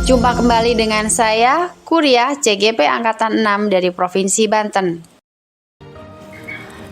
Jumpa kembali dengan saya, Kuria CGP Angkatan 6 dari Provinsi Banten.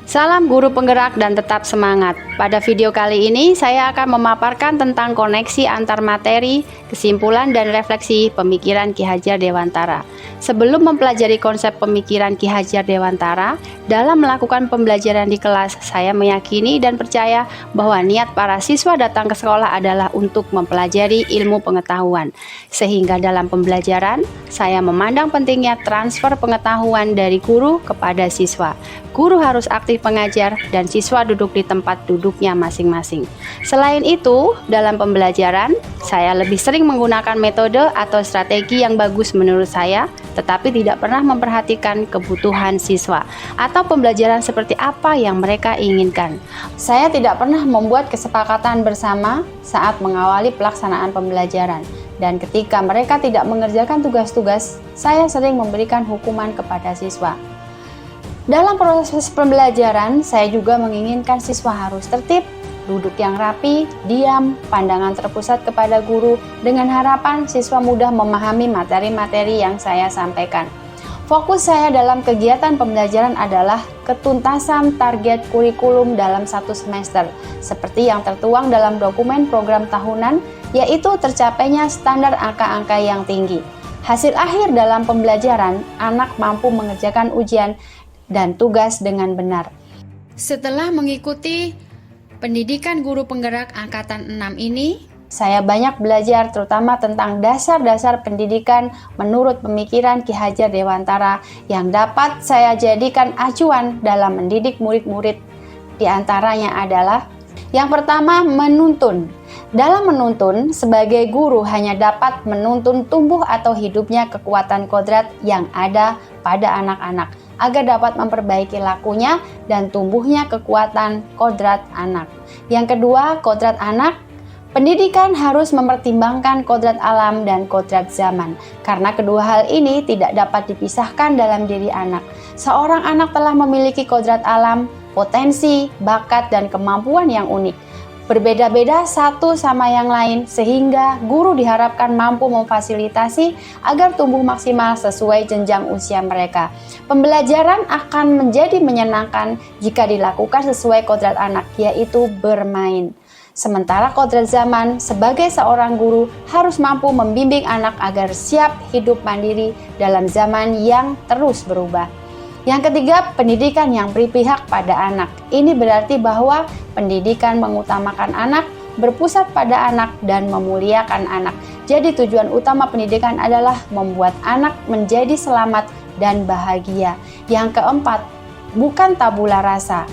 Salam guru penggerak dan tetap semangat. Pada video kali ini saya akan memaparkan tentang koneksi antar materi, kesimpulan dan refleksi pemikiran Ki Hajar Dewantara. Sebelum mempelajari konsep pemikiran Ki Hajar Dewantara, dalam melakukan pembelajaran di kelas, saya meyakini dan percaya bahwa niat para siswa datang ke sekolah adalah untuk mempelajari ilmu pengetahuan. Sehingga dalam pembelajaran, saya memandang pentingnya transfer pengetahuan dari guru kepada siswa. Guru harus aktif mengajar dan siswa duduk di tempat duduknya masing-masing. Selain itu, dalam pembelajaran, saya lebih sering menggunakan metode atau strategi yang bagus menurut saya, tetapi tidak pernah memperhatikan kebutuhan siswa atau pembelajaran seperti apa yang mereka inginkan. Saya tidak pernah membuat kesepakatan bersama saat mengawali pelaksanaan pembelajaran, dan ketika mereka tidak mengerjakan tugas-tugas, saya sering memberikan hukuman kepada siswa. Dalam proses pembelajaran, saya juga menginginkan siswa harus tertib, duduk yang rapi, diam, pandangan terpusat kepada guru, dengan harapan siswa mudah memahami materi-materi yang saya sampaikan. Fokus saya dalam kegiatan pembelajaran adalah ketuntasan target kurikulum dalam satu semester, seperti yang tertuang dalam dokumen program tahunan, yaitu tercapainya standar angka-angka yang tinggi. Hasil akhir dalam pembelajaran, anak mampu mengerjakan ujian dan tugas dengan benar. Setelah mengikuti pendidikan guru penggerak angkatan 6 ini, saya banyak belajar terutama tentang dasar-dasar pendidikan menurut pemikiran Ki Hajar Dewantara yang dapat saya jadikan acuan dalam mendidik murid-murid. Di antaranya adalah yang pertama, menuntun. Dalam menuntun, sebagai guru hanya dapat menuntun tumbuh atau hidupnya kekuatan kodrat yang ada pada anak-anak, agar dapat memperbaiki lakunya dan tumbuhnya kekuatan kodrat anak. Yang kedua, kodrat anak. Pendidikan harus mempertimbangkan kodrat alam dan kodrat zaman, karena kedua hal ini tidak dapat dipisahkan dalam diri anak. Seorang anak telah memiliki kodrat alam, potensi, bakat, dan kemampuan yang unik. Berbeda-beda satu sama yang lain, sehingga guru diharapkan mampu memfasilitasi agar tumbuh maksimal sesuai jenjang usia mereka. Pembelajaran akan menjadi menyenangkan jika dilakukan sesuai kodrat anak, yaitu bermain. Sementara kodrat zaman, sebagai seorang guru harus mampu membimbing anak agar siap hidup mandiri dalam zaman yang terus berubah. Yang ketiga, pendidikan yang berpihak pada anak. Ini berarti bahwa pendidikan mengutamakan anak, berpusat pada anak, dan memuliakan anak. Jadi tujuan utama pendidikan adalah membuat anak menjadi selamat dan bahagia. Yang keempat, bukan tabula rasa.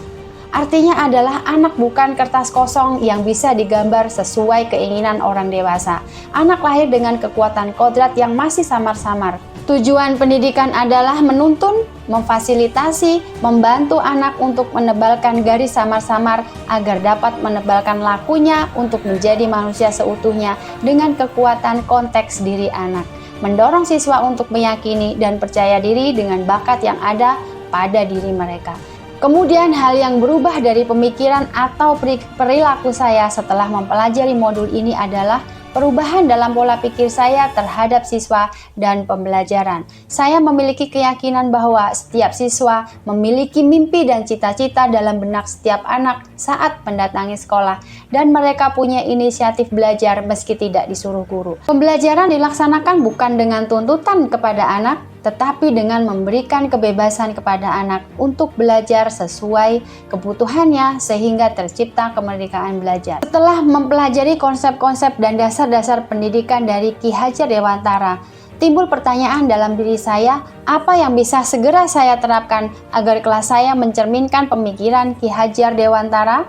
Artinya adalah anak bukan kertas kosong yang bisa digambar sesuai keinginan orang dewasa. Anak lahir dengan kekuatan kodrat yang masih samar-samar. Tujuan pendidikan adalah menuntun, memfasilitasi, membantu anak untuk menebalkan garis samar-samar agar dapat menebalkan lakunya untuk menjadi manusia seutuhnya dengan kekuatan konteks diri anak. Mendorong siswa untuk meyakini dan percaya diri dengan bakat yang ada pada diri mereka. Kemudian hal yang berubah dari pemikiran atau perilaku saya setelah mempelajari modul ini adalah perubahan dalam pola pikir saya terhadap siswa dan pembelajaran. Saya memiliki keyakinan bahwa setiap siswa memiliki mimpi dan cita-cita dalam benak setiap anak saat mendatangi sekolah, dan mereka punya inisiatif belajar meski tidak disuruh guru. Pembelajaran dilaksanakan bukan dengan tuntutan kepada anak, tetapi dengan memberikan kebebasan kepada anak untuk belajar sesuai kebutuhannya sehingga tercipta kemerdekaan belajar. Setelah mempelajari konsep-konsep dan dasar-dasar pendidikan dari Ki Hajar Dewantara, timbul pertanyaan dalam diri saya, apa yang bisa segera saya terapkan agar kelas saya mencerminkan pemikiran Ki Hajar Dewantara?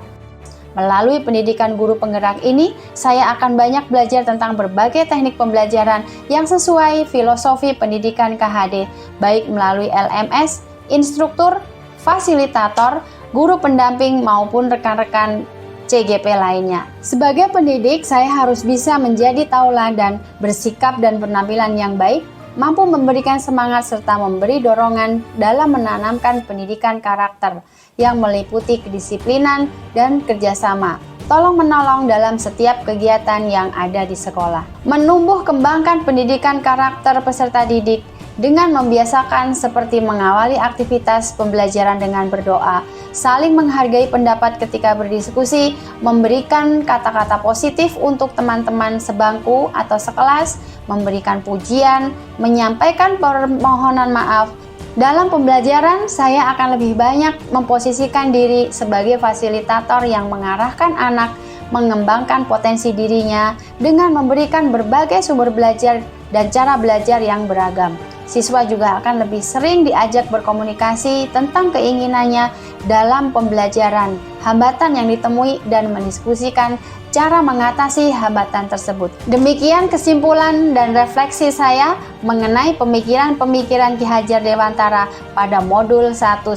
Melalui pendidikan guru penggerak ini, saya akan banyak belajar tentang berbagai teknik pembelajaran yang sesuai filosofi pendidikan KHD, baik melalui LMS, instruktur, fasilitator, guru pendamping maupun rekan-rekan CGP lainnya. Sebagai pendidik, saya harus bisa menjadi tauladan, bersikap dan penampilan yang baik, mampu memberikan semangat serta memberi dorongan dalam menanamkan pendidikan karakter yang meliputi kedisiplinan dan kerjasama, tolong-menolong dalam setiap kegiatan yang ada di sekolah. Menumbuh kembangkan pendidikan karakter peserta didik dengan membiasakan seperti mengawali aktivitas pembelajaran dengan berdoa, saling menghargai pendapat ketika berdiskusi, memberikan kata-kata positif untuk teman-teman sebangku atau sekelas, memberikan pujian, menyampaikan permohonan maaf. Dalam pembelajaran, saya akan lebih banyak memposisikan diri sebagai fasilitator yang mengarahkan anak mengembangkan potensi dirinya dengan memberikan berbagai sumber belajar dan cara belajar yang beragam. Siswa juga akan lebih sering diajak berkomunikasi tentang keinginannya dalam pembelajaran, hambatan yang ditemui, dan mendiskusikan cara mengatasi hambatan tersebut. Demikian kesimpulan dan refleksi saya mengenai pemikiran-pemikiran Ki Hajar Dewantara pada modul 1.1.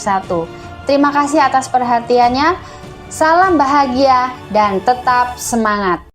Terima kasih atas perhatiannya. Salam bahagia dan tetap semangat.